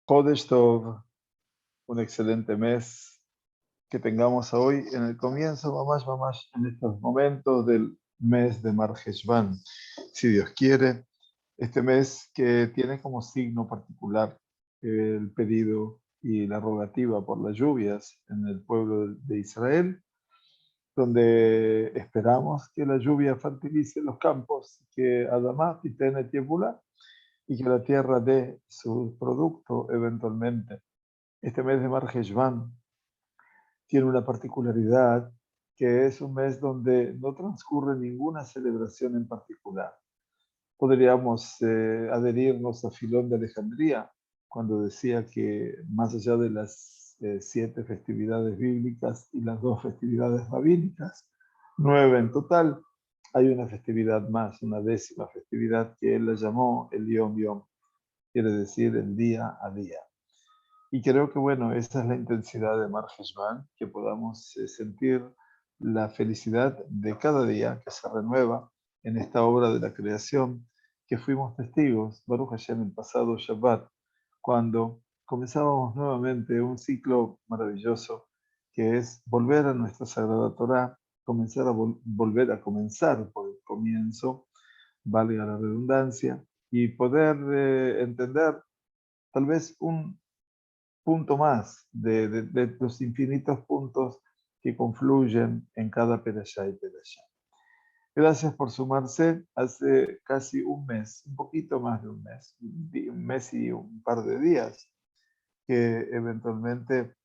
Chodesh Tov, un excelente mes que tengamos hoy en el comienzo, mamás, en estos momentos del mes de Mar Heshvan, si Dios quiere, este mes que tiene como signo particular el pedido y la rogativa por las lluvias en el pueblo de Israel, donde esperamos que la lluvia fertilice los campos, que Adamá titene tiebula y que la tierra dé su producto eventualmente. Este mes de Mar Heshvan tiene una particularidad, que es un mes donde no transcurre ninguna celebración en particular. Podríamos adherirnos a Filón de Alejandría, cuando decía que más allá de las 7 festividades bíblicas y las 2 festividades rabínicas, 9 en total, hay una festividad más, una 10ª festividad que él la llamó el Yom Yom, quiere decir el día a día. Y creo que, bueno, esa es la intensidad de Mar Heshvan, que podamos sentir la felicidad de cada día que se renueva en esta obra de la creación, que fuimos testigos, Baruch Hashem, el pasado Shabbat, cuando comenzábamos nuevamente un ciclo maravilloso, que es volver a nuestra Sagrada Torá, comenzar a volver a comenzar por el comienzo, valga la redundancia, y poder entender tal vez un punto más de los infinitos puntos que confluyen en cada perashá y perashá. Gracias por sumarse. Hace casi un mes, un poquito más de un mes y un par de días, que eventualmente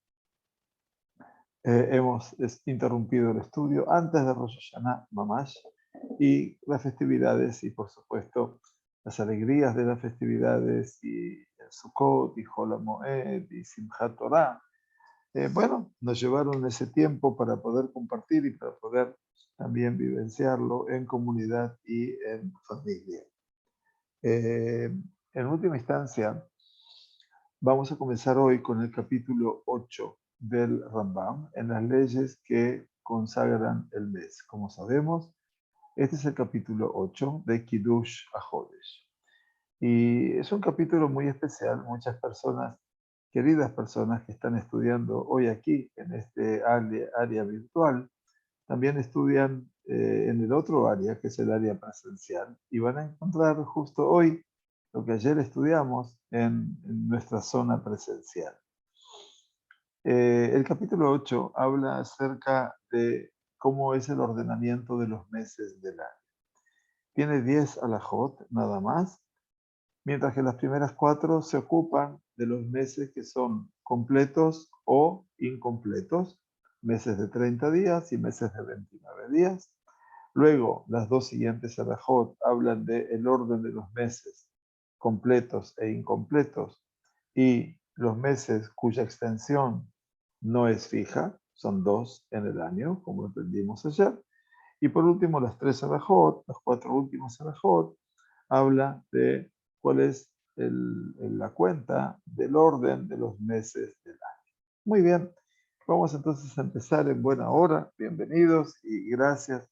hemos interrumpido el estudio antes de Rosh Hashanah Mamash, y las festividades y por supuesto las alegrías de las festividades y Sukkot y Hol HaMoed y Simchat Torah. Bueno, nos llevaron ese tiempo para poder compartir y para poder también vivenciarlo en comunidad y en familia. En última instancia, vamos a comenzar hoy con el capítulo 8 del Rambam, en las leyes que consagran el mes. Como sabemos, este es el capítulo 8 de Kiddush HaJodesh. Y es un capítulo muy especial. Muchas personas, queridas personas que están estudiando hoy aquí en este área virtual, también estudian en el otro área, que es el área presencial, y van a encontrar justo hoy lo que ayer estudiamos en nuestra zona presencial. El capítulo 8 habla acerca de cómo es el ordenamiento de los meses del año. Tiene 10 alajot, nada más, mientras que las primeras 4 se ocupan de los meses que son completos o incompletos, meses de 30 días y meses de 29 días. Luego, las 2 siguientes alajot hablan del orden de los meses completos e incompletos y los meses cuya extensión no es fija, son 2 en el año, como aprendimos ayer. Y por último, las 3 alajot, las 4 últimas alajot, habla de cuál es la cuenta del orden de los meses del año. Muy bien, vamos entonces a empezar en buena hora. Bienvenidos y gracias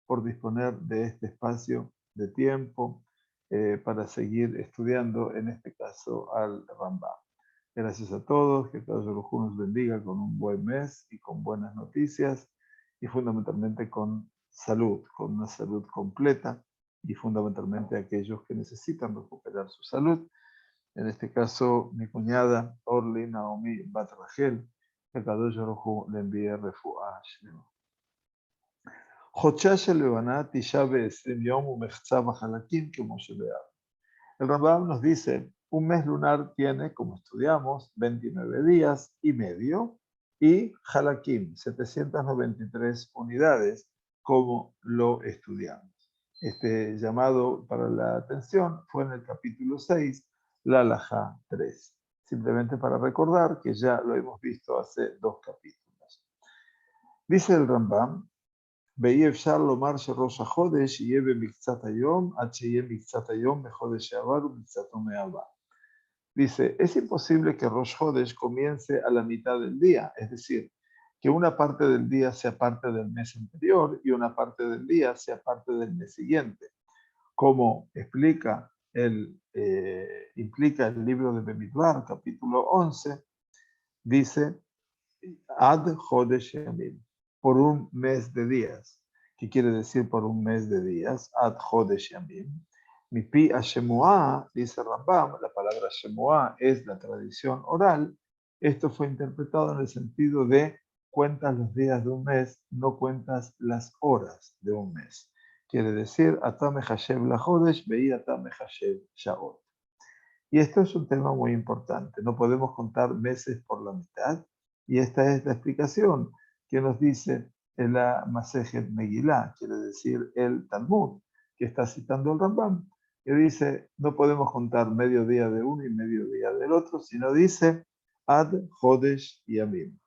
por disponer de este espacio de tiempo para seguir estudiando, en este caso, al Rambam. Gracias a todos, que cada uno nos bendiga con un buen mes y con buenas noticias y fundamentalmente con salud, con una salud completa, y fundamentalmente aquellos que necesitan recuperar su salud. En este caso, mi cuñada Orly Naomi Bat Rachel, que Kadosh Baruj Hu le envíe refuah shlema. חודשה של לבנה 29 יום ומחצה בחלקים כמו שבאב. El Rambam nos dice, un mes lunar tiene, como estudiamos, 29 días y medio, y halakim, 793 unidades, como lo estudiamos. Este llamado para la atención fue en el capítulo 6, la halajá 3. Simplemente para recordar que ya lo hemos visto hace 2 capítulos. Dice el Rambam, ואי אפשר לומר שראש החודש יהיה במקצת היום, עד שיהיה מקצת היום בחודש שעבר ומקצתו מעבר. Dice, es imposible que Rosh Hodesh comience a la mitad del día, es decir, que una parte del día sea parte del mes anterior y una parte del día sea parte del mes siguiente, como explica él implica el libro de Bemidbar, capítulo 11, dice Ad Chodesh Yamim, por un mes de días. ¿Qué quiere decir por un mes de días? Ad Chodesh Yamim. Mi pi a Shemuah, dice Rambam, la palabra Shemuah es la tradición oral. Esto fue interpretado en el sentido de cuentas los días de un mes, no cuentas las horas de un mes. Quiere decir, Atame Hashem la Chodesh, veí Atame Hashem Shaot. Y esto es un tema muy importante. No podemos contar meses por la mitad. Y esta es la explicación que nos dice en la Masejet Megilá, quiere decir el Talmud, que está citando el Rambam, que dice, no podemos contar medio día de uno y medio día del otro, sino dice Ad Chodesh Yamim.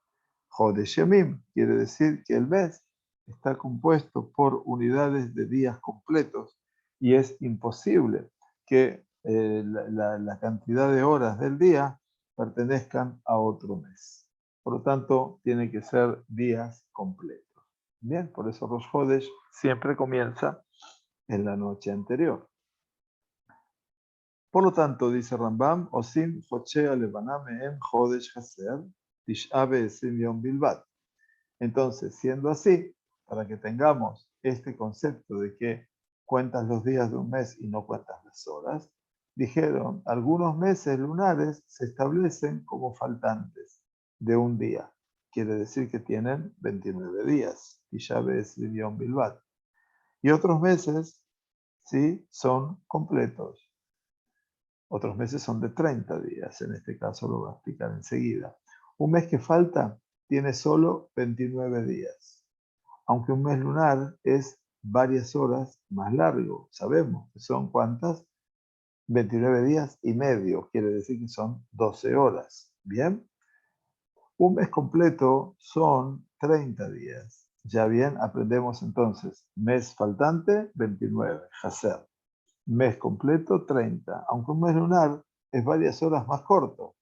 Chodesh Yamim quiere decir que el mes está compuesto por unidades de días completos y es imposible que la cantidad de horas del día pertenezcan a otro mes. Por lo tanto, tiene que ser días completos. Bien, por eso Rosh Chodesh siempre comienza en la noche anterior. Por lo tanto, dice Rambam, Osim Chochea Levaná Mehem Chodesh Haser, Tish'a Be'esim Yom Bilbat. Entonces, siendo así, para que tengamos este concepto de que cuentas los días de un mes y no cuentas las horas, dijeron, algunos meses lunares se establecen como faltantes de un día. Quiere decir que tienen 29 días, y ya ves Yom Bilbat. Y otros meses, sí, son completos. Otros meses son de 30 días, en este caso lo voy a explicar enseguida. Un mes que falta tiene solo 29 días. Aunque un mes lunar es varias horas más largo, sabemos que son ¿cuántas? 29 días y medio, quiere decir que son 12 horas. Bien, un mes completo son 30 días. Ya bien, aprendemos entonces, mes faltante, 29, Haser. Mes completo, 30. Aunque un mes lunar es varias horas más corto.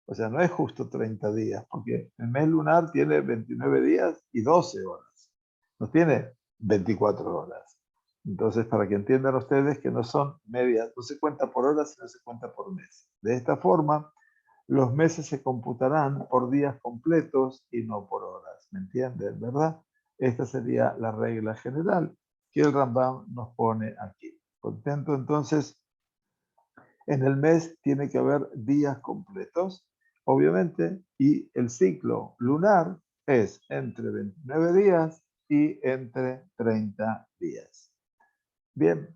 O sea, no es justo 30 días, porque el mes lunar tiene 29 días y 12 horas. No tiene 24 horas. Entonces, para que entiendan ustedes que no son medias, no se cuenta por horas, sino se cuenta por mes. De esta forma, los meses se computarán por días completos y no por horas. ¿Me entienden, verdad? Esta sería la regla general que el Rambam nos pone aquí. Contento, entonces, en el mes tiene que haber días completos, obviamente, y el ciclo lunar es entre 29 días y entre 30 días. Bien,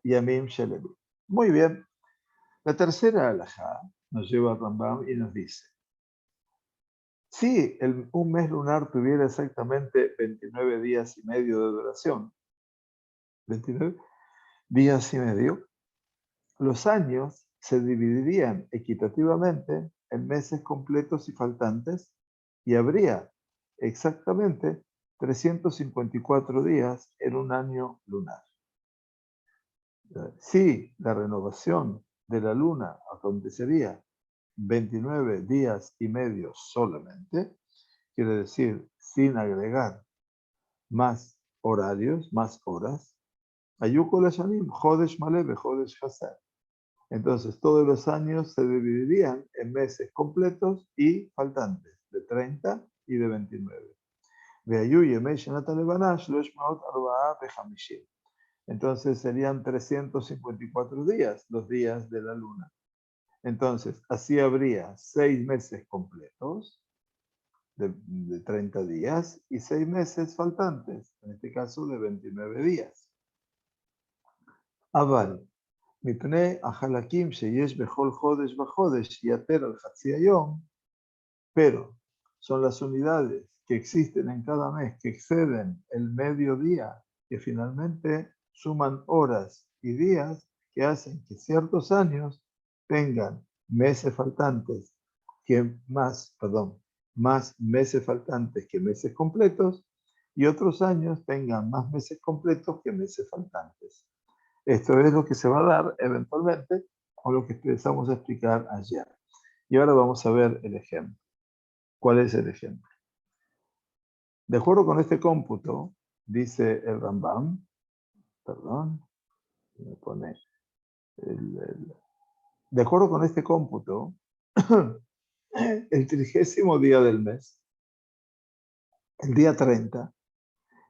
Yamim Shelevi. Muy bien. La tercera alajá nos lleva a Rambam y nos dice, si un mes lunar tuviera exactamente 29 días y medio de duración, 29 días y medio, los años se dividirían equitativamente en meses completos y faltantes y habría exactamente 354 días en un año lunar. Si la renovación de la luna acontecería 29 días y medio solamente, quiere decir sin agregar más horarios, más horas, Ayuko Lashanim, Jodesh Maleve, Jodesh Haser. Entonces, todos los años se dividirían en meses completos y faltantes, de 30 y de 29. Entonces, serían 354 días, los días de la luna. Entonces, así habría 6 meses completos, de 30 días, y 6 meses faltantes, en este caso de 29 días. Aval. מפני החלקים שיש בכל חודש וחודש יתר על חצי היום, pero son las unidades que existen en cada mes que exceden el mediodía, que finalmente suman horas y días que hacen que ciertos años tengan meses faltantes más meses faltantes que meses completos, y otros años tengan más meses completos que meses faltantes. Esto es lo que se va a dar eventualmente con lo que empezamos a explicar ayer. Y ahora vamos a ver el ejemplo. ¿Cuál es el ejemplo? De acuerdo con este cómputo, dice el Rambam, Me pone de acuerdo con este cómputo, el 30º día del mes, el día 30,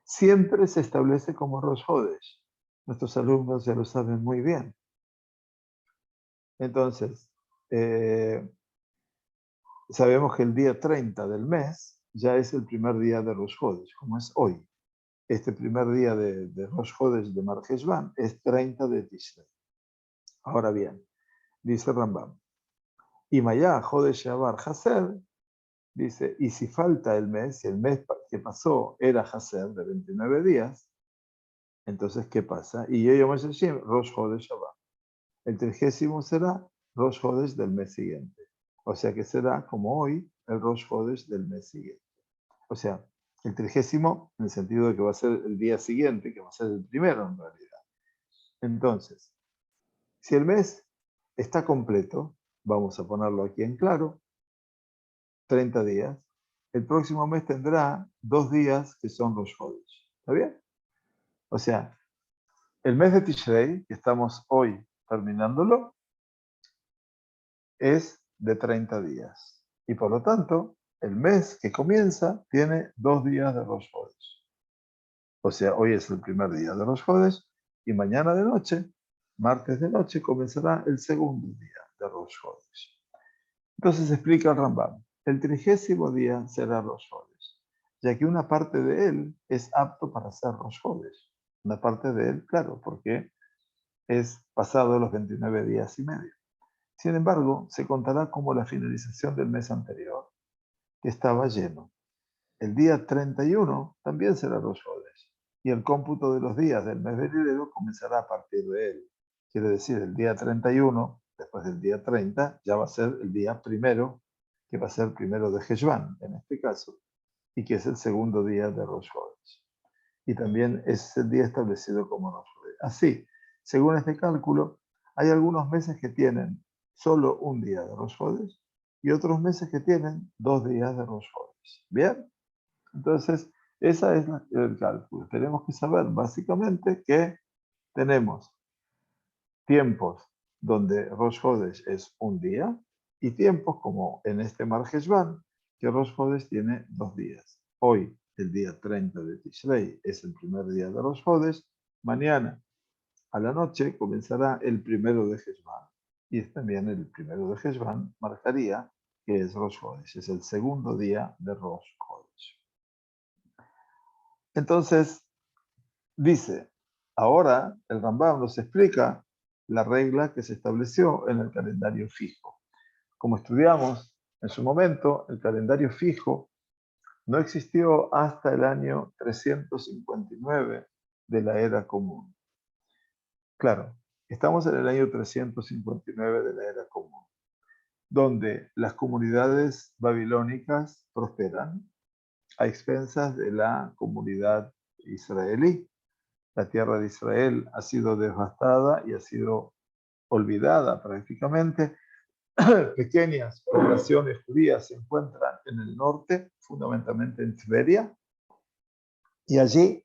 siempre se establece como Rosh Hodesh. Nuestros alumnos ya lo saben muy bien. Entonces, sabemos que el día 30 del mes ya es el primer día de Rosh Hodesh, como es hoy. Este primer día de Rosh Hodesh de Mar Heshvan es 30 de Tishrei. Ahora bien, dice Rambam, y Maya Hodesh Shavar Haser, dice, y si falta el mes, si el mes que pasó era Haser de 29 días, entonces, ¿qué pasa? Y yo llamo ese Shem Rosh Hodesh Shavar. El 30º será Rosh Hodesh del mes siguiente. O sea que será como hoy el Rosh Hodesh del mes siguiente. O sea, el 30º en el sentido de que va a ser el día siguiente, que va a ser el primero en realidad. Entonces, si el mes está completo, vamos a ponerlo aquí en claro, 30 días, el próximo mes tendrá 2 días que son Rosh Hodesh. ¿Está bien? O sea, el mes de Tishrei, que estamos hoy terminándolo, es de 30 días. Y por lo tanto, el mes que comienza tiene 2 días de Rosh Hodesh. O sea, hoy es el primer día de Rosh Hodesh y mañana de noche, martes de noche, comenzará el segundo día de Rosh Hodesh. Entonces explica el Rambam, el 30º día será Rosh Hodesh, ya que una parte de él es apto para ser Rosh Hodesh. Una parte de él, claro, porque es pasado los 29 días y medio. Sin embargo, se contará como la finalización del mes anterior, que estaba lleno. El día 31 también será Rosh Hodesh, y el cómputo de los días del mes venidero comenzará a partir de él. Quiere decir, el día 31, después del día 30, ya va a ser el día primero, que va a ser el primero de Heshvan, en este caso, y que es el segundo día de Rosh Hodesh. Y también es el día establecido como Rosh Hodesh. Así, según este cálculo, hay algunos meses que tienen solo un día de Rosh Hodesh y otros meses que tienen 2 días de Rosh Hodesh. ¿Bien? Entonces, ese es el cálculo. Tenemos que saber básicamente que tenemos tiempos donde Rosh Hodesh es un día y tiempos como en este Mar Heshvan, que Rosh Hodesh tiene 2 días. Hoy, el día 30 de Tishrei, es el primer día de Rosh Hodesh. Mañana, a la noche, comenzará el primero de Heshvan. Y también el primero de Heshvan marcaría que es Rosh Hodesh, es el segundo día de Rosh Hodesh. Entonces, dice, ahora el Rambam nos explica la regla que se estableció en el calendario fijo. Como estudiamos en su momento, el calendario fijo no existió hasta el año 359 de la era común. Claro, estamos en el año 359 de la era común, donde las comunidades babilónicas prosperan a expensas de la comunidad israelí. La tierra de Israel ha sido devastada y ha sido olvidada prácticamente. Pequeñas poblaciones judías se encuentran en el norte, fundamentalmente en Tveria, y allí,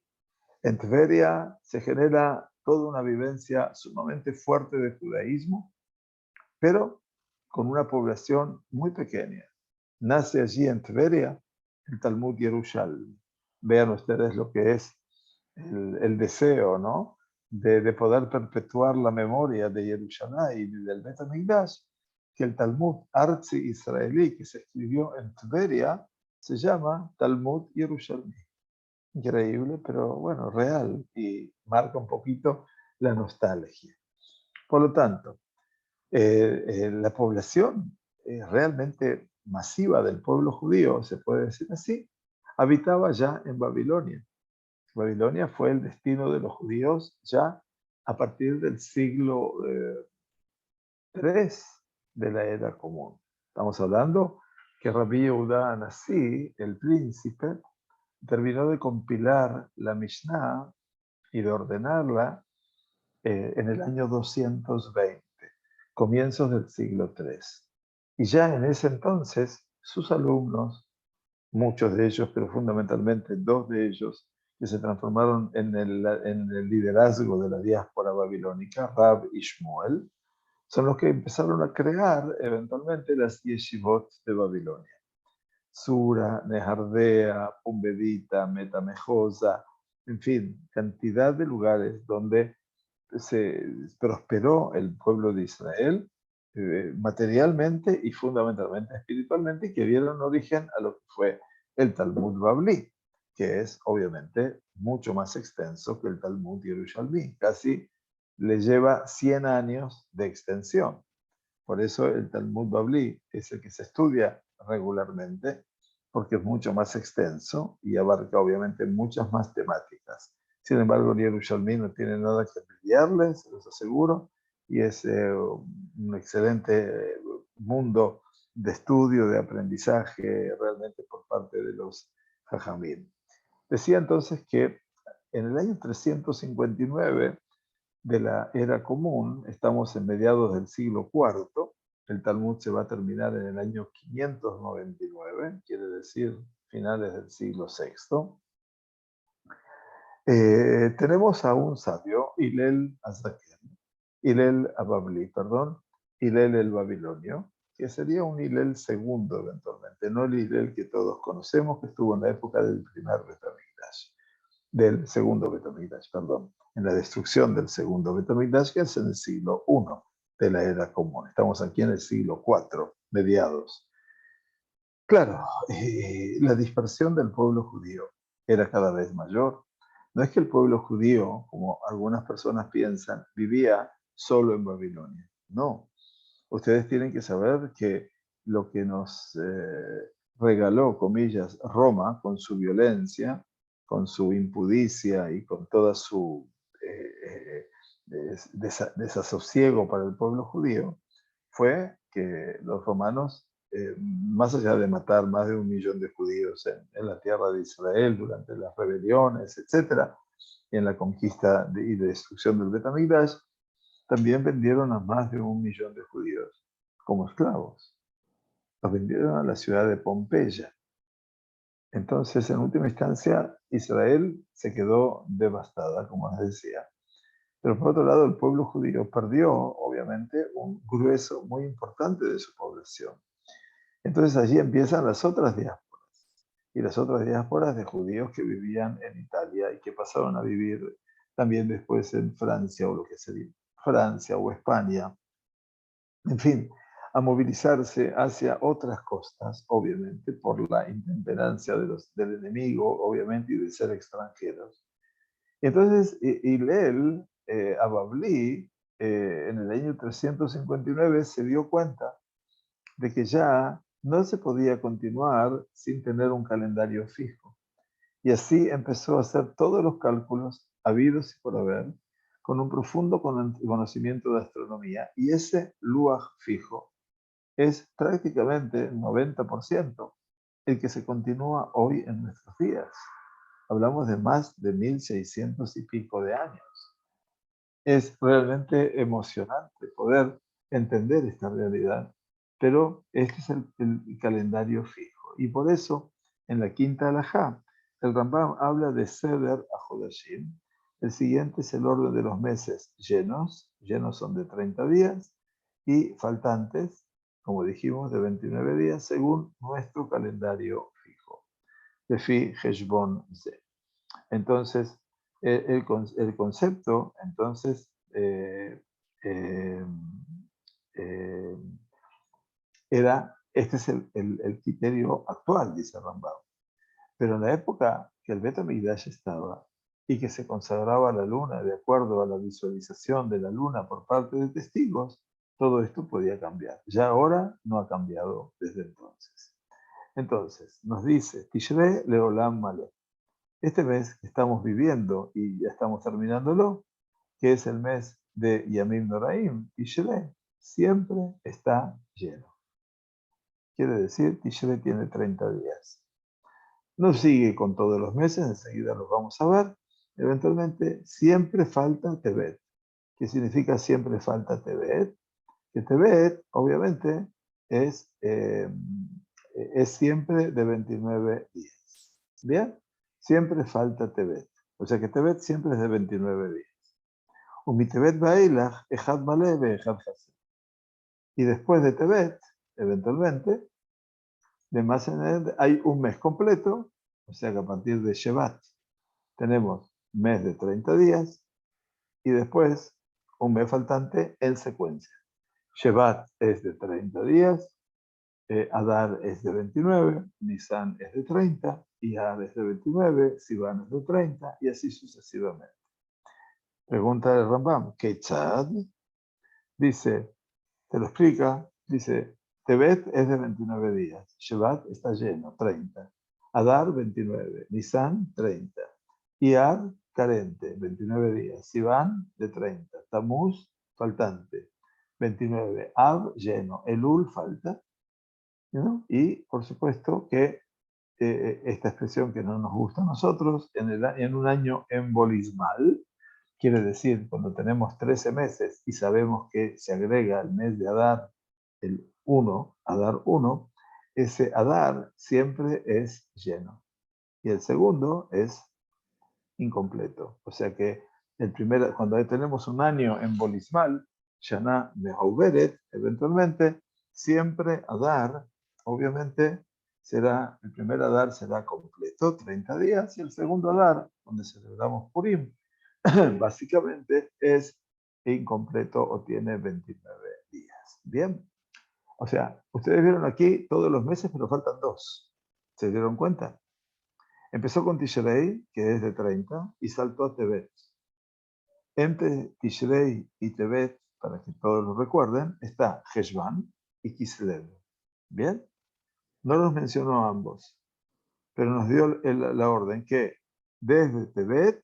en Tveria, se genera toda una vivencia sumamente fuerte de judaísmo, pero con una población muy pequeña. Nace allí en Tveria el Talmud Yerushalmi. Vean ustedes lo que es el deseo, ¿no? De poder perpetuar la memoria de Jerusalén y del Bet HaMikdash, que el Talmud arzi israelí que se escribió en Tveria se llama Talmud Yerushalmi. Increíble, pero bueno, real y marca un poquito la nostalgia. Por lo tanto, la población realmente masiva del pueblo judío, se puede decir así, habitaba ya en Babilonia. Babilonia fue el destino de los judíos ya a partir del siglo III de la era común. Estamos hablando que Rabbi Yehuda Anasí, el príncipe, terminó de compilar la Mishnah y de ordenarla en el año 220, comienzos del siglo III. Y ya en ese entonces, sus alumnos, muchos de ellos, pero fundamentalmente 2 de ellos, que se transformaron en el liderazgo de la diáspora babilónica, Rab y Shmuel, son los que empezaron a crear eventualmente las yeshivot de Babilonia. Sura, Nehardea, Pumbedita, Metamejosa, en fin, cantidad de lugares donde se prosperó el pueblo de Israel materialmente y fundamentalmente espiritualmente, y que dieron origen a lo que fue el Talmud Babli, que es obviamente mucho más extenso que el Talmud Yerushalmi. Casi le lleva 100 años de extensión. Por eso el Talmud Babli es el que se estudia regularmente, porque es mucho más extenso y abarca obviamente muchas más temáticas. Sin embargo, el Yerushalmi no tiene nada que envidiarle, se los aseguro, y es un excelente mundo de estudio, de aprendizaje, realmente por parte de los Jajamim. Decía entonces que en el año 359 de la era común, estamos en mediados del siglo IV, el Talmud se va a terminar en el año 599, quiere decir finales del siglo VI. Tenemos a un sabio, Hillel Ababli, Hillel el Babilonio, que sería un Hillel segundo eventualmente, no el Hillel que todos conocemos, que estuvo en la época del primer Betamigdash, del segundo Betamigdash, en la destrucción del segundo Betamigdash, que es en el siglo I de la era común. Estamos aquí en el siglo IV, mediados. Claro, la dispersión del pueblo judío era cada vez mayor. No es que el pueblo judío, como algunas personas piensan, vivía solo en Babilonia. No. Ustedes tienen que saber que lo que nos regaló, comillas, Roma, con su violencia, con su impudicia y con toda su desasosiego para el pueblo judío, fue que los romanos, más allá de matar más de 1 millón de judíos en la tierra de Israel durante las rebeliones, etc., y en la conquista y destrucción del Betamigdash, también vendieron a más de 1 millón de judíos como esclavos. Los vendieron a la ciudad de Pompeya. Entonces, en última instancia, Israel se quedó devastada, como les decía. Pero por otro lado, el pueblo judío perdió, obviamente, un grueso muy importante de su población. Entonces allí empiezan las otras diásporas. Y las otras diásporas de judíos que vivían en Italia y que pasaron a vivir también después en Francia o lo que sería Francia o España. En fin, a movilizarse hacia otras costas, obviamente, por la intemperancia del enemigo, obviamente, y de ser extranjeros. Y entonces, Hillel Ababli, en el año 359, se dio cuenta de que ya no se podía continuar sin tener un calendario fijo. Y así empezó a hacer todos los cálculos habidos y por haber, con un profundo conocimiento de astronomía. Y ese Luaj fijo es prácticamente 90% el que se continúa hoy en nuestros días. Hablamos de más de 1600 y pico de años. Es realmente emocionante poder entender esta realidad, pero este es el calendario fijo. Y por eso, en la quinta alajá, el Rambam habla de Seder HaJodashim. El siguiente es el orden de los meses llenos son de 30 días, y faltantes, como dijimos, de 29 días, según nuestro calendario fijo. Lefi Heshbon Ze. Entonces, el concepto, entonces, eh, eh, este es el criterio actual, dice Rambam. Pero en la época que el Beit HaMikdash estaba y que se consagraba a la luna de acuerdo a la visualización de la luna por parte de testigos, todo esto podía cambiar. Ya ahora no ha cambiado desde entonces. Entonces, nos dice, Tishrei Leolam Maleh. Este mes que estamos viviendo y ya estamos terminándolo, que es el mes de Yamim Noraim, Tishrei, siempre está lleno. Quiere decir, Tishrei tiene 30 días. No sigue con todos los meses, enseguida los vamos a ver. Eventualmente, siempre falta Tebet. ¿Qué significa siempre falta Tebet? Que Tebet, obviamente, es siempre de 29 días. ¿Bien? Siempre falta Tebet. O sea que Tebet siempre es de 29 días. Umitebet Bailach, Ejad Malé, Ejad Haser. Y después de Tebet, eventualmente, de más en adelante, hay un mes completo, o sea que a partir de Shevat tenemos mes de 30 días y después un mes faltante en secuencia. Shevat es de 30 días, Adar es de 29, Nisan es de 30, Iyar es de 29, Sivan es de 30 y así sucesivamente. Pregunta el Rambam, Keitzad, dice, te lo explica, dice, Tebet es de 29 días, Shevat está lleno, 30, Adar 29, Nisan 30, Iyar carente, 29 días, Sivan de 30, Tamuz faltante, 29, Ab lleno, Elul falta, ¿no? Y por supuesto que esta expresión que no nos gusta a nosotros, en un año embolismal, quiere decir cuando tenemos 13 meses y sabemos que se agrega el mes de Adar, el 1, Adar 1, ese Adar siempre es lleno. Y el segundo es incompleto. O sea que cuando tenemos un año embolismal, Shana Mehauberet, eventualmente, siempre Adar, obviamente, el primer Adar será completo, 30 días, y el segundo Adar, donde celebramos Purim, básicamente es incompleto o tiene 29 días. Bien, o sea, ustedes vieron aquí todos los meses, pero faltan 2. ¿Se dieron cuenta? Empezó con Tishrei, que es de 30, y saltó a Tebet. Entre Tishrei y Tebet, para que todos lo recuerden, está Heshvan y Kislev. ¿Bien? No los mencionó ambos, pero nos dio la orden que desde Tebet,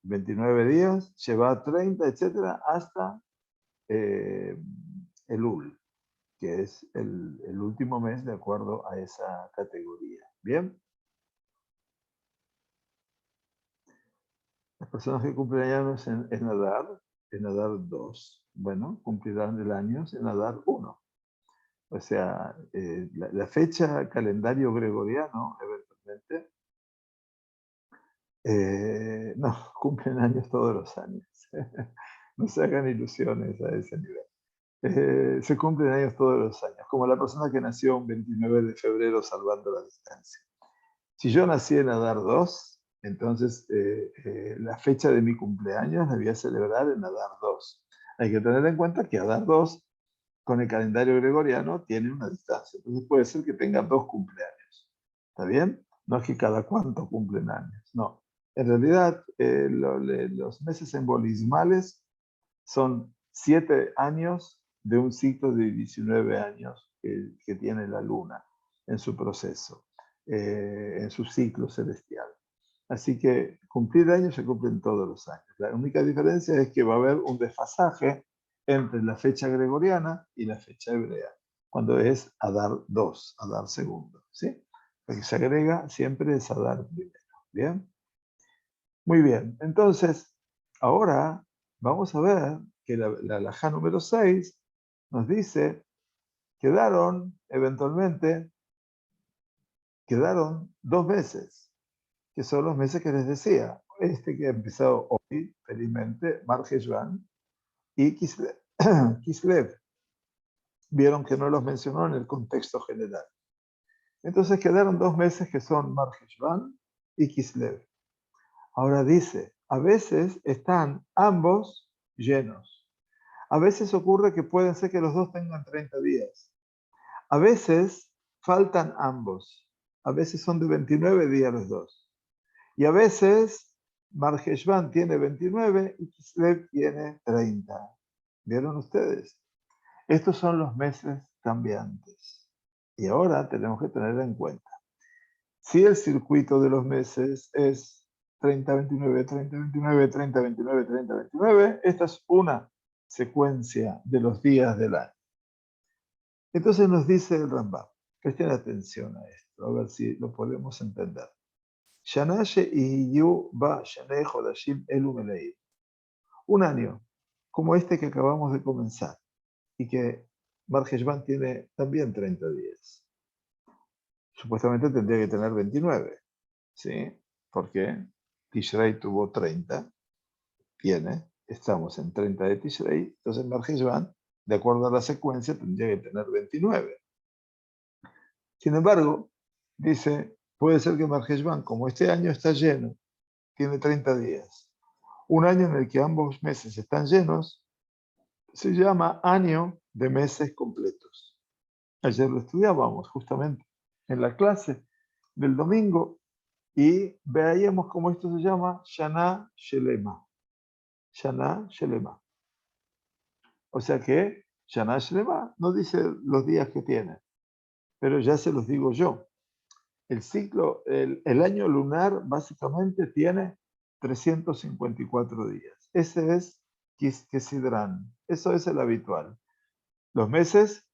29 días, lleva 30, etcétera, hasta Elul, que es el último mes de acuerdo a esa categoría. ¿Bien? Las personas que cumplen años en Adar 2, bueno, cumplirán el año en Adar 1. O sea, la fecha calendario gregoriano, eventualmente, no, cumplen años todos los años. No se hagan ilusiones a ese nivel. Se cumplen años todos los años, como la persona que nació un 29 de febrero salvando la distancia. Si yo nací en Adar 2, entonces la fecha de mi cumpleaños la voy a celebrar en Adar 2. Hay que tener en cuenta que Adar 2, con el calendario gregoriano, tiene una distancia. Entonces puede ser que tenga 2 cumpleaños. ¿Está bien? No es que cada cuánto cumplen años. No. En realidad, los meses embolismales son 7 años de un ciclo de 19 años que tiene la luna en su proceso, en su ciclo celestial. Así que cumplir años se cumplen todos los años. La única diferencia es que va a haber un desfasaje entre la fecha gregoriana y la fecha hebrea, cuando es Adar 2, Adar segundo. ¿Sí? Lo que se agrega siempre es Adar primero. ¿Bien? Muy bien. Entonces, ahora vamos a ver que la halajá número 6 nos dice, eventualmente, quedaron 2 meses, que son los meses que les decía. Este que ha empezado hoy, felizmente, Mar Heshvan y Kislev. Vieron que no los mencionó en el contexto general. Entonces quedaron 2 meses que son Mar Heshvan y Kislev. Ahora dice, a veces están ambos llenos. A veces ocurre que pueden ser que los dos tengan 30 días. A veces faltan ambos. A veces son de 29 días los dos. Y a veces Mar Heshvan tiene 29 y Kislev tiene 30. ¿Vieron ustedes? Estos son los meses cambiantes. Y ahora tenemos que tener en cuenta. Si el circuito de los meses es 30-29, 30-29, 30-29, 30-29, esta es una secuencia de los días del año. Entonces nos dice el Rambam, presten atención a esto, a ver si lo podemos entender. Un año, como este que acabamos de comenzar, y que Mar Heshvan tiene también 30 días. Supuestamente tendría que tener 29, ¿sí? Porque Tishrei tuvo 30, estamos en 30 de Tishrei, entonces Marjeshvan, de acuerdo a la secuencia, tendría que tener 29. Sin embargo, dice, puede ser que Marjeshvan, como este año está lleno, tiene 30 días, un año en el que ambos meses están llenos, se llama año de meses completos. Ayer lo estudiábamos justamente en la clase del domingo y veíamos cómo esto se llama Shana Shelema. Shana Shelema. O sea que Shana Shelema no dice los días que tiene, pero ya se los digo yo. El ciclo, el año lunar básicamente tiene 354 días. Ese es Kesidran. Eso es el habitual. Los meses,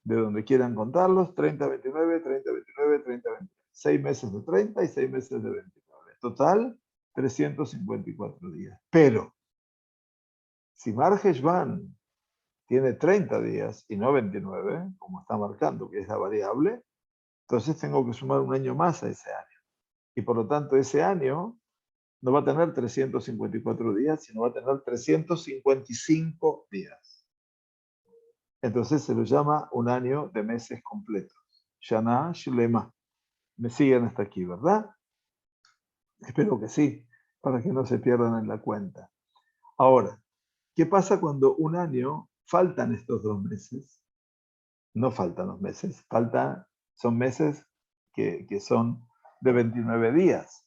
de donde quieran contarlos, 30, 29, 30, 29, 30, 29. 6 meses de 30 y 6 meses de 29. Total, 354 días. Pero, si Marjeshvan tiene 30 días y no 29, como está marcando que es la variable, entonces tengo que sumar un año más a ese año. Y por lo tanto, ese año no va a tener 354 días, sino va a tener 355 días. Entonces se lo llama un año de meses completos. Shana Shlema. Me siguen hasta aquí, ¿verdad? Espero que sí, para que no se pierdan en la cuenta. Ahora, ¿qué pasa cuando un año faltan estos 2 meses? No faltan los meses, son meses que son de 29 días.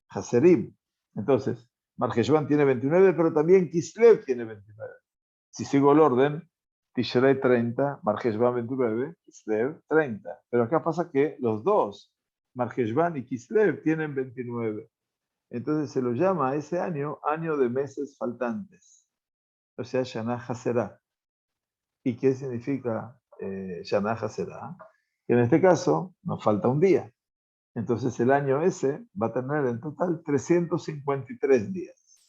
Haserim. Entonces, Marjeshvan tiene 29, pero también Kislev tiene 29. Si sigo el orden, Tishrei 30, Marjeshvan 29, Kislev 30. Pero acá pasa que los dos, Marjeshvan y Kislev, tienen 29. Entonces se lo llama a ese año de meses faltantes. O sea, Shana Haserá. ¿Y qué significa Shana Haserá? Que en este caso nos falta un día. Entonces el año ese va a tener en total 353 días.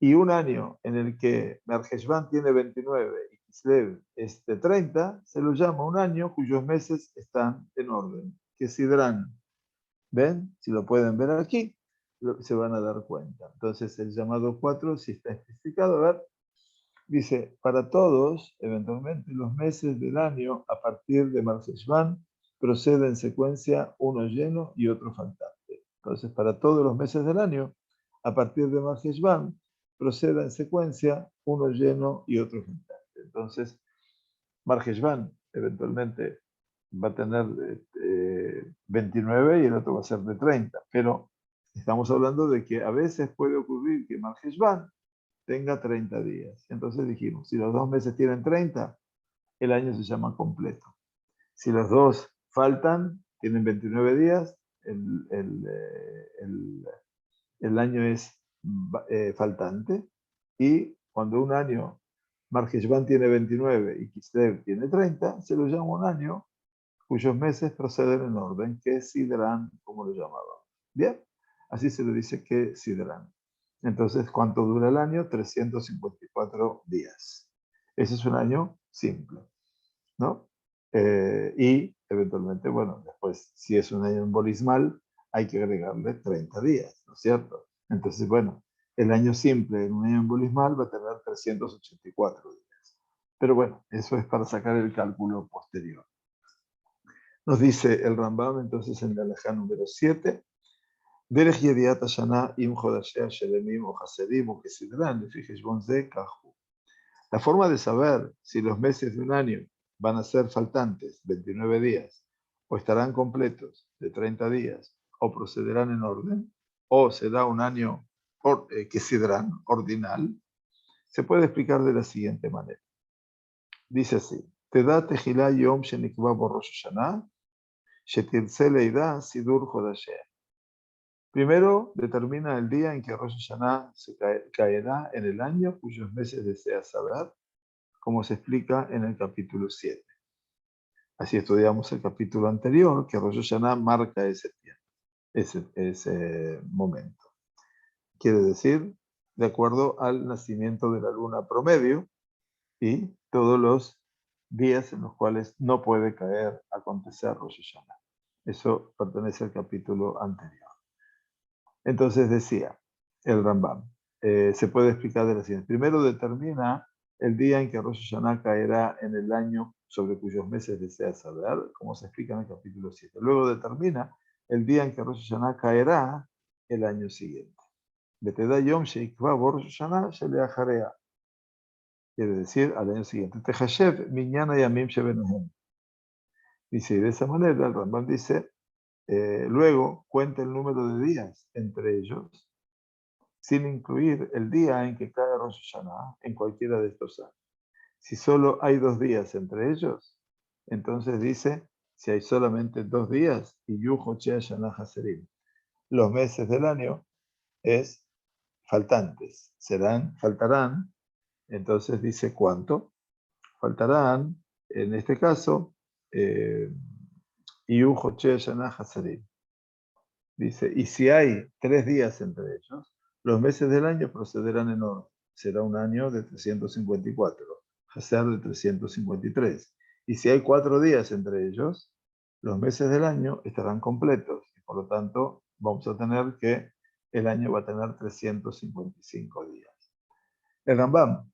Y un año en el que Marjeshvan tiene 29 y Kislev es de 30, se lo llama un año cuyos meses están en orden, que Sidran. ¿Ven? Si lo pueden ver aquí, se van a dar cuenta. Entonces el llamado 4, si está especificado, a ver, dice, para todos, eventualmente, los meses del año a partir de Marjeshvan procede en secuencia uno lleno y otro faltante. Entonces, para todos los meses del año, a partir de Marjeshvan, procede en secuencia uno lleno y otro faltante. Entonces, Marjeshvan eventualmente va a tener 29 y el otro va a ser de 30, pero estamos hablando de que a veces puede ocurrir que Marjeshvan tenga 30 días. Entonces dijimos, si los 2 meses tienen 30, el año se llama completo. Si los dos faltan, tienen 29 días, el año es faltante. Y cuando un año, Marjeshvan tiene 29 y Kislev tiene 30, se lo llama un año cuyos meses proceden en orden, que es Sidran, como lo llamaban. Bien, así se le dice que Sidran. Entonces, ¿cuánto dura el año? 354 días. Ese es un año simple, ¿no? Y eventualmente, bueno, después, si es un año embolismal, hay que agregarle 30 días, ¿no es cierto? Entonces, bueno, el año simple en un año embolismal va a tener 384 días. Pero bueno, eso es para sacar el cálculo posterior. Nos dice el Rambam entonces en la halajá número 7, Derech Yediat Hashana im Chodashea Shelemim o Hasedim o Kesidran, Lefi Heshbon Ze Kahu. La forma de saber si los meses de un año van a ser faltantes, 29 días, o estarán completos, de 30 días, o procederán en orden, o se da un año Kesidran, ordinal, se puede explicar de la siguiente manera. Dice así, Te da Tehilá Yom Shenikva Bo Rosh Hashanah, Shetirtze Leida Sidur Jodashea. Primero, determina el día en que Rosh Hashanah se caerá en el año cuyos meses desea saber, como se explica en el capítulo 7. Así estudiamos el capítulo anterior, que Rosh Hashanah marca ese tiempo, ese momento. Quiere decir, de acuerdo al nacimiento de la luna promedio y todos los días en los cuales no puede acontecer Rosh Hashanah. Eso pertenece al capítulo anterior. Entonces decía el Rambam, se puede explicar de la siguiente. Primero determina el día en que Rosh Hashanah caerá en el año sobre cuyos meses desea saber, como se explica en el capítulo 7. Luego determina el día en que Rosh Hashanah caerá el año siguiente. Beteda Yom Sheikva Rosh Hashanah Sheleacharea. Quiere decir al año siguiente. Tehashev Minyana Yamim Shebenuhem. Dice, y de esa manera el Rambam dice, luego cuenta el número de días entre ellos, sin incluir el día en que cae Rosh Hashanah en cualquiera de estos años. Si solo hay 2 días entre ellos, entonces dice, si hay solamente 2 días, y Yuho Chea Shana Haserim, los meses del año es faltantes, faltarán, entonces dice cuánto, faltarán, en este caso, Yuho Chea Shana Haserim. Dice, y si hay 3 días entre ellos, los meses del año procederán en orden. Será un año de 354, Haser de 353. Y si hay 4 días entre ellos, los meses del año estarán completos. Y por lo tanto, vamos a tener que el año va a tener 355 días. El Rambam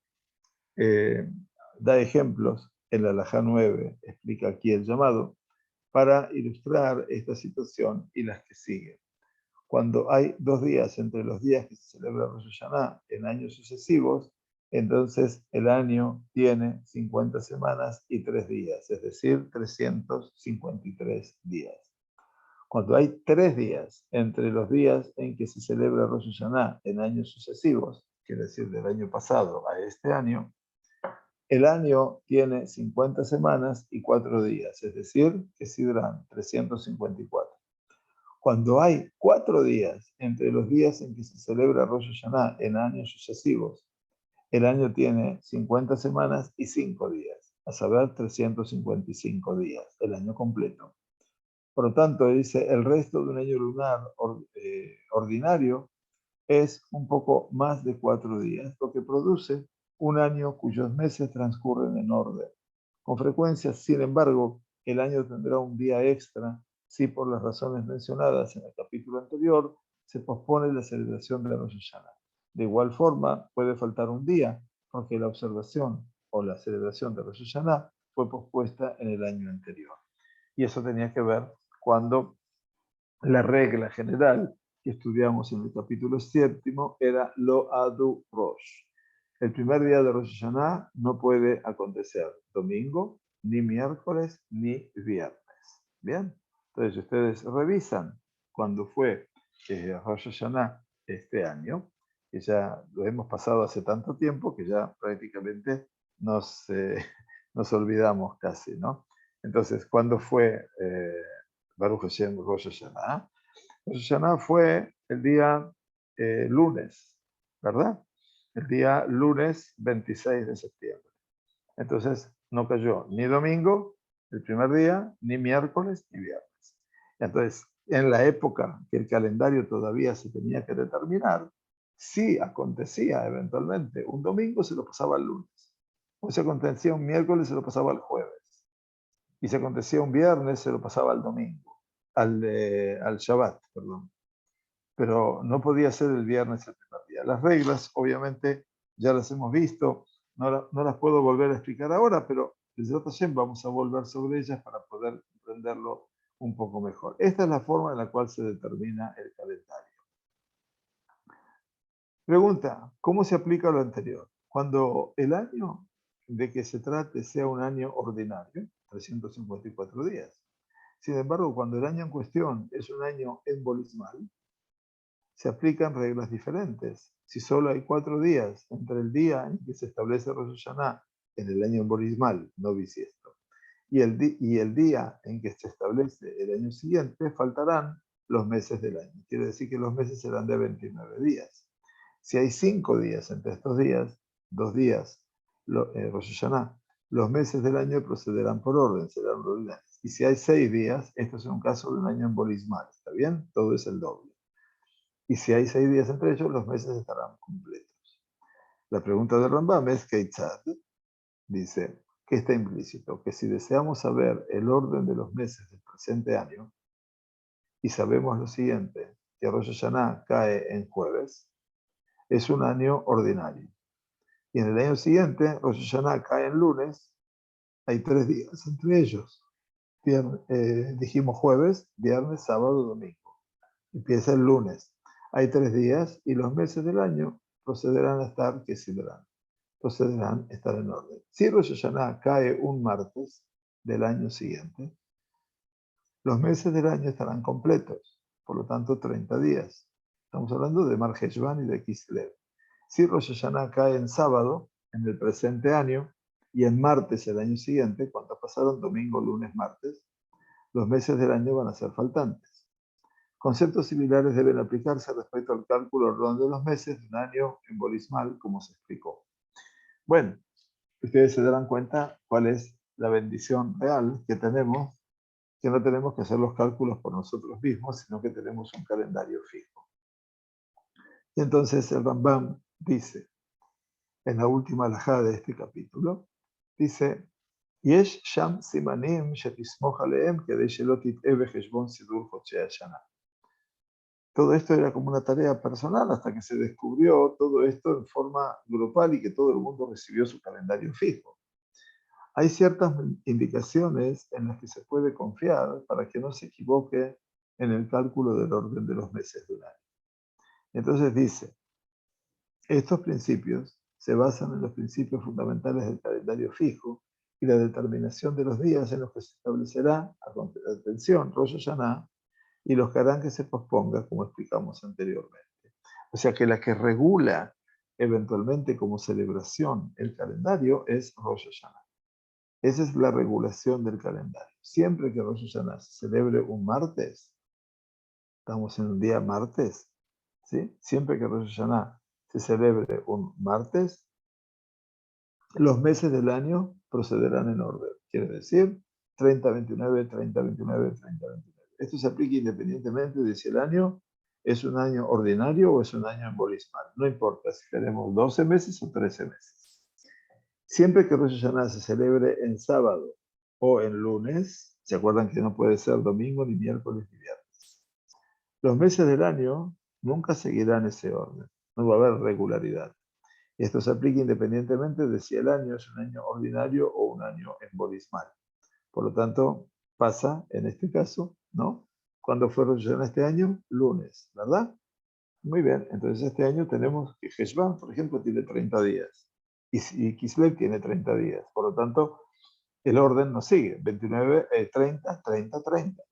da ejemplos en la Alajá 9, explica aquí el llamado, para ilustrar esta situación y las que siguen. Cuando hay 2 días entre los días que se celebra Rosh Hashanah en años sucesivos, entonces el año tiene 50 semanas y 3 días, es decir, 353 días. Cuando hay 3 días entre los días en que se celebra Rosh Hashanah en años sucesivos, quiere decir del año pasado a este año, el año tiene 50 semanas y 4 días, es decir, que serán 354. Cuando hay 4 días entre los días en que se celebra Rosh Hashanah en años sucesivos, el año tiene 50 semanas y 5 días, a saber 355 días, el año completo. Por lo tanto, dice, el resto de un año lunar ordinario es un poco más de 4 días, lo que produce un año cuyos meses transcurren en orden. Con frecuencia, sin embargo, el año tendrá un día extra si por las razones mencionadas en el capítulo anterior se pospone la celebración de Rosh Hashanah. De igual forma, puede faltar un día porque la observación o la celebración de Rosh Hashanah fue pospuesta en el año anterior. Y eso tenía que ver cuando la regla general que estudiamos en el capítulo 7 era Lo Adu Rosh. El primer día de Rosh Hashanah no puede acontecer domingo, ni miércoles, ni viernes. ¿Bien? Entonces ustedes revisan cuándo fue Rosh Hashanah este año, que ya lo hemos pasado hace tanto tiempo que ya prácticamente nos, nos olvidamos casi, ¿no? Entonces, ¿cuándo fue Baruch Hashem Rosh Hashanah? Rosh Hashanah fue el día lunes, ¿verdad? El día lunes 26 de septiembre. Entonces, no cayó ni domingo, el primer día, ni miércoles, ni viernes. Entonces, en la época que el calendario todavía se tenía que determinar, si acontecía eventualmente un domingo, se lo pasaba al lunes. O si acontecía un miércoles, se lo pasaba al jueves. Y si acontecía un viernes, se lo pasaba al domingo, al Shabbat, perdón. Pero no podía ser el viernes el primer día. Las reglas, obviamente, ya las hemos visto, no las puedo volver a explicar ahora, pero desde Hashem vamos a volver sobre ellas para poder comprenderlo un poco mejor. Esta es la forma en la cual se determina el calendario. Pregunta, ¿cómo se aplica lo anterior? Cuando el año de que se trate sea un año ordinario, 354 días. Sin embargo, cuando el año en cuestión es un año embolismal, se aplican reglas diferentes. Si solo hay 4 días entre el día en que se establece Rosh Hashanah en el año embolismal, no bisiesto, y el día en que se establece el año siguiente, faltarán los meses del año. Quiere decir que los meses serán de 29 días. Si hay 5 días entre estos días, 2 días, Rosh Hashanah, los meses del año procederán por orden, serán ordinarios. Y si hay 6 días, esto es un caso de un año embolismal, ¿está bien? Todo es el doble. Y si hay 6 días entre ellos, los meses estarán completos. La pregunta de Rambam es Keitzad. Dice, que está implícito? Que si deseamos saber el orden de los meses del presente año, y sabemos lo siguiente, que Rosh Hashanah cae en jueves, es un año ordinario. Y en el año siguiente, Rosh Hashanah cae en lunes, hay 3 días entre ellos. Dijimos jueves, viernes, sábado, domingo. Empieza el lunes. Hay 3 días y los meses del año procederán a estar, procederán a estar en orden. Si Rosh Hashanah cae un martes del año siguiente, los meses del año estarán completos, por lo tanto 30 días. Estamos hablando de Mar Heshvan y de Kislev. Si Rosh Hashanah cae en sábado, en el presente año, y en martes el año siguiente, cuando pasaron domingo, lunes, martes, los meses del año van a ser faltantes. Conceptos similares deben aplicarse respecto al cálculo orden de los meses de un año en bolismal, como se explicó. Bueno, ustedes se darán cuenta cuál es la bendición real que tenemos, que no tenemos que hacer los cálculos por nosotros mismos, sino que tenemos un calendario fijo. Y entonces el Rambam dice, en la última alajá de este capítulo, dice, Yesh sham simanim shetismoch aleem kedei shelo tit'e becheshbon sidur chodshei hashana. Todo esto era como una tarea personal hasta que se descubrió todo esto en forma grupal y que todo el mundo recibió su calendario fijo. Hay ciertas indicaciones en las que se puede confiar para que no se equivoque en el cálculo del orden de los meses de un año. Entonces dice, estos principios se basan en los principios fundamentales del calendario fijo y la determinación de los días en los que se establecerá, atención, Rosh Hashanah, y los que harán que se posponga, como explicamos anteriormente. O sea que la que regula eventualmente como celebración el calendario es Rosh Hashanah. Esa es la regulación del calendario. Siempre que Rosh Hashanah se celebre un martes, estamos en un día martes, ¿sí? Siempre que Rosh Hashanah se celebre un martes, los meses del año procederán en orden. Quiere decir 30-29, 30-29, 30-29. Esto se aplica independientemente de si el año es un año ordinario o es un año embolismal. No importa si tenemos 12 meses o 13 meses. Siempre que Rosh Hashanah se celebre en sábado o en lunes, ¿se acuerdan que no puede ser domingo, ni miércoles, ni viernes? Los meses del año nunca seguirán ese orden. No va a haber regularidad. Y esto se aplica independientemente de si el año es un año ordinario o un año embolismal. Por lo tanto, pasa en este caso, ¿no? ¿Cuándo fue Rosh Hashanah este año? Lunes, ¿verdad? Muy bien, entonces este año tenemos que Heshvan, por ejemplo, tiene 30 días y Kislev tiene 30 días. Por lo tanto, el orden no sigue 29, 30, 30, 30.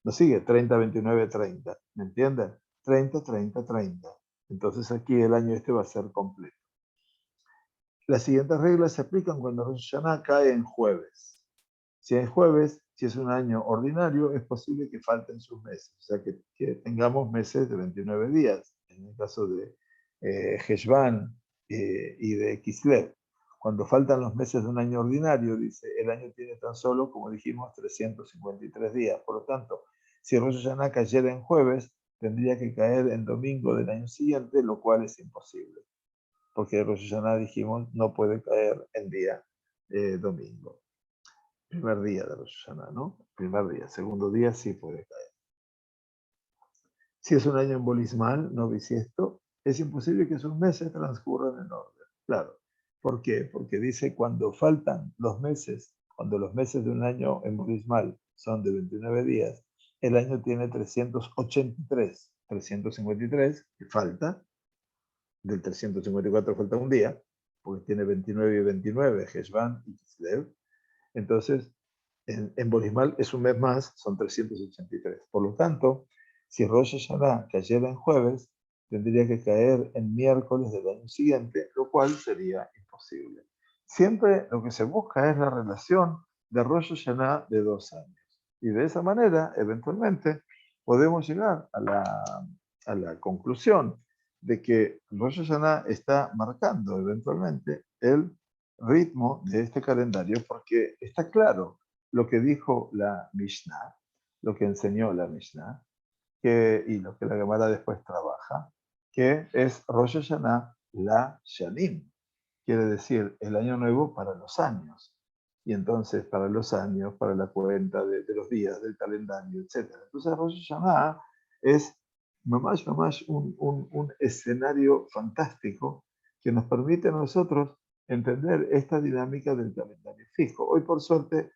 No sigue 30, 29, 30. ¿Me entienden? 30, 30, 30. Entonces aquí el año este va a ser completo. Las siguientes reglas se aplican cuando Rosh Hashanah cae en jueves. Si es jueves, si es un año ordinario, es posible que falten sus meses. O sea, que tengamos meses de 29 días. En el caso de Heshvan y de Kislev. Cuando faltan los meses de un año ordinario, dice, el año tiene tan solo, como dijimos, 353 días. Por lo tanto, si Rosh Hashanah cayera en jueves, tendría que caer en domingo del año siguiente, lo cual es imposible. Porque Rosh Hashanah, dijimos, no puede caer en día domingo. Primer día de Rosh Hashanah, ¿no? Primer día. Segundo día sí puede caer. Si es un año embolismal, no bisiesto, es imposible que sus meses transcurran en orden. Claro. ¿Por qué? Porque dice cuando faltan los meses, cuando los meses de un año embolismal son de 29 días, el año tiene 383. 353, que falta, del 354 falta un día, porque tiene 29 y 29, Heshvan y Kislev. Entonces, en bolismal es un mes más, son 383. Por lo tanto, si Rosh Hashanah cayera en jueves, tendría que caer en miércoles del año siguiente, lo cual sería imposible. Siempre lo que se busca es la relación de Rosh Hashanah de 2 años. Y de esa manera, eventualmente, podemos llegar a la conclusión de que Rosh Hashanah está marcando eventualmente el ritmo de este calendario porque está claro lo que dijo la Mishnah, lo que enseñó la Mishnah, y lo que la Gemara después trabaja, que es Rosh Hashanah la Shanim, quiere decir el año nuevo para los años. Y entonces para los años, para la cuenta de los días, del calendario, etc. Entonces Rosh Hashanah es Mamash, un escenario fantástico que nos permite a nosotros entender esta dinámica del calendario fijo. Hoy, por suerte,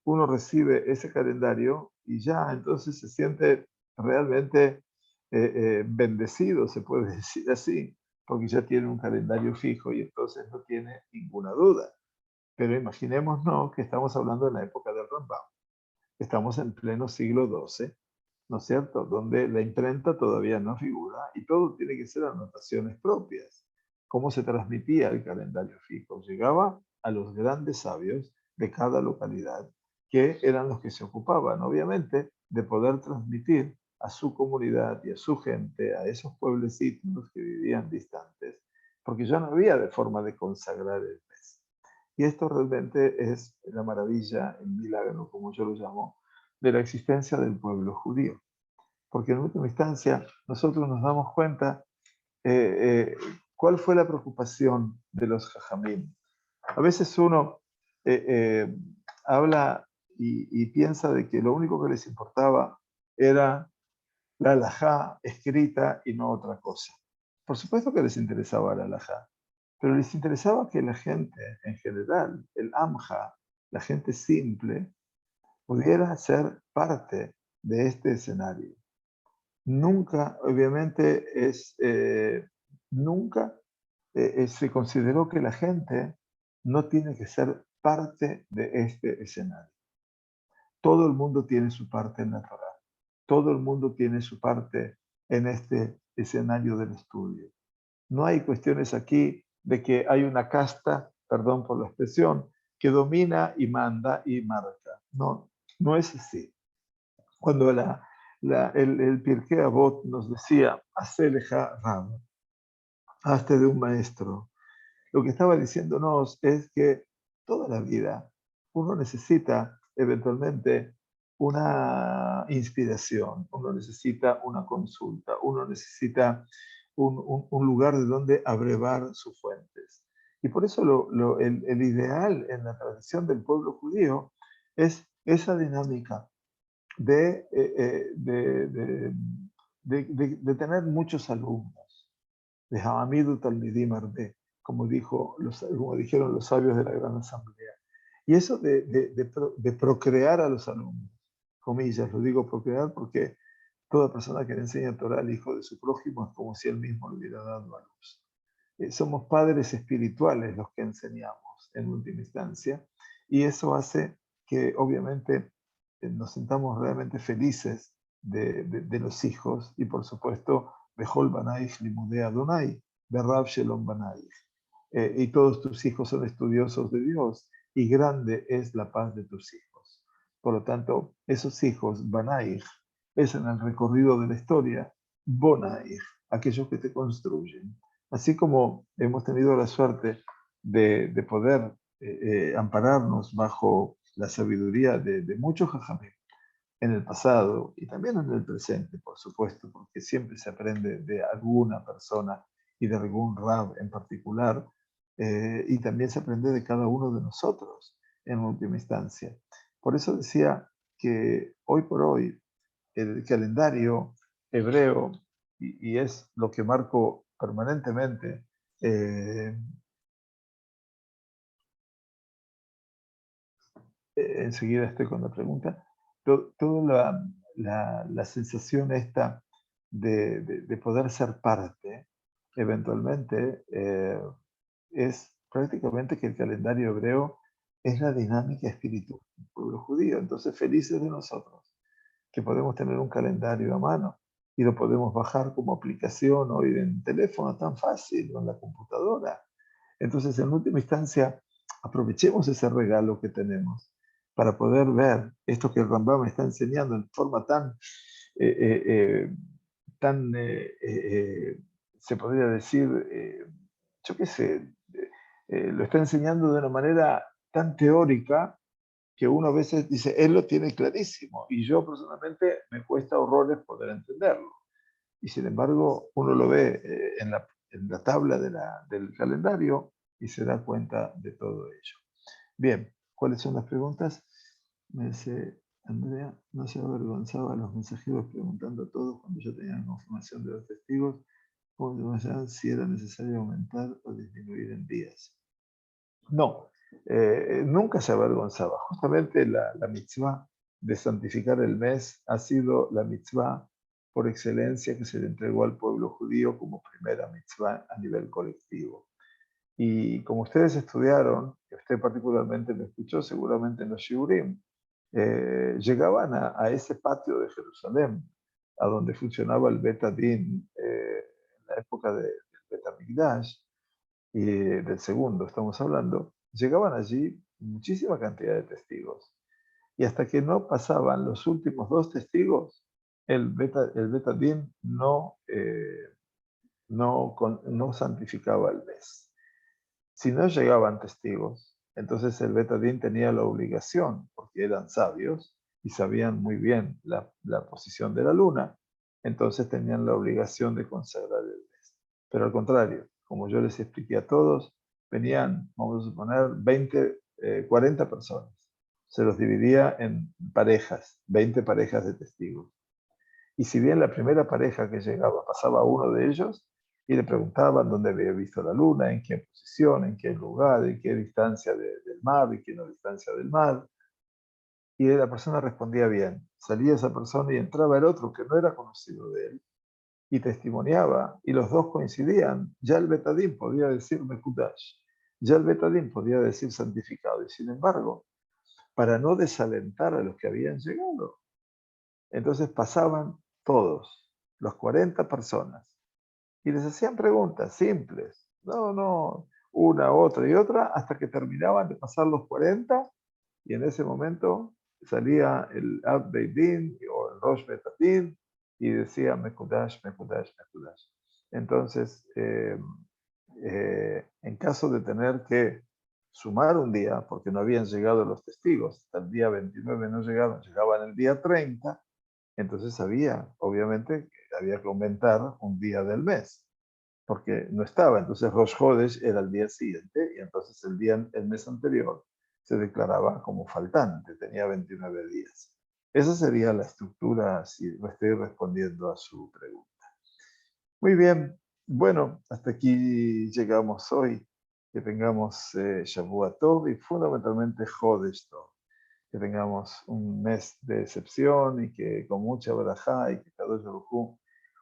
uno recibe ese calendario y ya entonces se siente realmente bendecido, se puede decir así, porque ya tiene un calendario fijo y entonces no tiene ninguna duda. Pero imaginémonos que estamos hablando de la época del Rambam. Estamos en pleno siglo XII, ¿no es cierto? Donde la imprenta todavía no figura y todo tiene que ser anotaciones propias. ¿Cómo se transmitía el calendario fijo? Llegaba a los grandes sabios de cada localidad, que eran los que se ocupaban, obviamente, de poder transmitir a su comunidad y a su gente, a esos pueblecitos que vivían distantes, porque ya no había de forma de consagrar el mes. Y esto realmente es la maravilla, el milagro, como yo lo llamo, de la existencia del pueblo judío. Porque en última instancia nosotros nos damos cuenta cuál fue la preocupación de los jajamim. A veces uno eh, eh, habla y piensa de que lo único que les importaba era la halajá escrita y no otra cosa. Por supuesto que les interesaba la halajá, pero les interesaba que la gente en general, el amja, la gente simple, pudiera ser parte de este escenario. Nunca, obviamente, nunca se consideró que la gente no tiene que ser parte de este escenario. Todo el mundo tiene su parte en la Torá. Todo el mundo tiene su parte en este escenario del estudio. No hay cuestiones aquí de que hay una casta, perdón por la expresión, que domina y manda y marca. No, no es así. Cuando el Pirkei Avot nos decía, Haceleja Rab, hazte de un maestro, lo que estaba diciéndonos es que toda la vida uno necesita eventualmente una inspiración, uno necesita una consulta, uno necesita un lugar de donde abrevar sus fuentes. Y por eso el ideal en la tradición del pueblo judío es esa dinámica de, de tener muchos alumnos, de Hamamidu Talmidim Arde, como dijeron los sabios de la Gran Asamblea. Y eso de procrear a los alumnos, comillas, lo digo procrear porque toda persona que le enseña Torah al hijo de su prójimo es como si él mismo le hubiera dado a luz. Somos padres espirituales los que enseñamos en última instancia, y eso hace que obviamente nos sintamos realmente felices de los hijos, y por supuesto, Bechol Banaich Limudei Adonai, Berrab Shelom Banaich. Y todos tus hijos son estudiosos de Dios, y grande es la paz de tus hijos. Por lo tanto, esos hijos, Banaich, es en el recorrido de la historia, Bonaich, aquellos que te construyen. Así como hemos tenido la suerte de poder ampararnos bajo la sabiduría de muchos jajamim en el pasado y también en el presente, por supuesto, porque siempre se aprende de alguna persona y de algún rab en particular, y también se aprende de cada uno de nosotros en última instancia. Por eso decía que hoy por hoy el calendario hebreo, y es lo que marco permanentemente, eh, enseguida estoy con la pregunta, toda la sensación esta de poder ser parte, eventualmente, es prácticamente que el calendario hebreo es la dinámica espiritual del pueblo judío. Entonces, felices de nosotros que podemos tener un calendario a mano y lo podemos bajar como aplicación hoy en teléfono tan fácil o en la computadora. Entonces, en última instancia, aprovechemos ese regalo que tenemos para poder ver esto que el Rambam está enseñando en forma tan, eh, eh, eh, tan se podría decir, yo qué sé, lo está enseñando de una manera tan teórica que uno a veces dice, él lo tiene clarísimo, y yo personalmente me cuesta horrores poder entenderlo. Y sin embargo, uno lo ve en la tabla del calendario y se da cuenta de todo ello. Bien, ¿cuáles son las preguntas? Me dice Andrea no se avergonzaba a los mensajeros preguntando a todos cuando yo tenía la confirmación de los testigos cómo se llamaban, si era necesario aumentar o disminuir en días. No, nunca se avergonzaba. Justamente la mitzvah de santificar el mes ha sido la mitzvah por excelencia que se le entregó al pueblo judío como primera mitzvah a nivel colectivo. Y como ustedes estudiaron, y usted particularmente me escuchó seguramente en los Shiurim, llegaban a ese patio de Jerusalén, a donde funcionaba el Bet Adin en la época del Bet HaMikdash, y del segundo estamos hablando, llegaban allí muchísima cantidad de testigos. Y hasta que no pasaban los últimos dos testigos, el Bet Adin no santificaba el mes. Si no llegaban testigos, entonces el Betadín tenía la obligación, porque eran sabios y sabían muy bien la posición de la luna, entonces tenían la obligación de consagrar el mes. Pero al contrario, como yo les expliqué a todos, venían, vamos a suponer, 20, 40 personas. Se los dividía en parejas, 20 parejas de testigos. Y si bien la primera pareja que llegaba pasaba a uno de ellos y le preguntaban dónde había visto la luna, en qué posición, en qué lugar, en qué distancia del mar, y qué no distancia del mar, y la persona respondía bien. Salía esa persona y entraba el otro que no era conocido de él y testimoniaba, y los dos coincidían. Ya el Betadín podía decir Mekudash, ya el Betadín podía decir santificado, y sin embargo, para no desalentar a los que habían llegado, entonces pasaban todos, los 40 personas, y les hacían preguntas simples. No, una, otra y otra, hasta que terminaban de pasar los 40, y en ese momento salía el Ab Beit Din o el Rosh Betatin y decía Mekudash, Mekudash, Mekudash. Entonces, en caso de tener que sumar un día, porque no habían llegado los testigos, hasta el día 29 no llegaban, llegaban el día 30, entonces obviamente, había que aumentar un día del mes, porque no estaba. Entonces Rosh Hodesh era el día siguiente, y entonces el mes anterior se declaraba como faltante, tenía 29 días. Esa sería la estructura, si estoy respondiendo a su pregunta. Muy bien, bueno, hasta aquí llegamos hoy. Que tengamos Shavua Tov y fundamentalmente Hodesh Tov. Que tengamos un mes de excepción y que con mucha barajá y que Kadosh Baruj Hu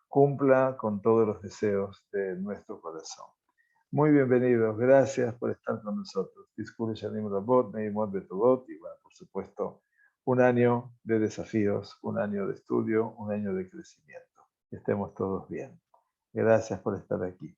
cumpla con todos los deseos de nuestro corazón. Muy bienvenidos, gracias por estar con nosotros. Disculpe Shanim Rabot, Neimot Betobot, y bueno, por supuesto, un año de desafíos, un año de estudio, un año de crecimiento. Que estemos todos bien. Gracias por estar aquí.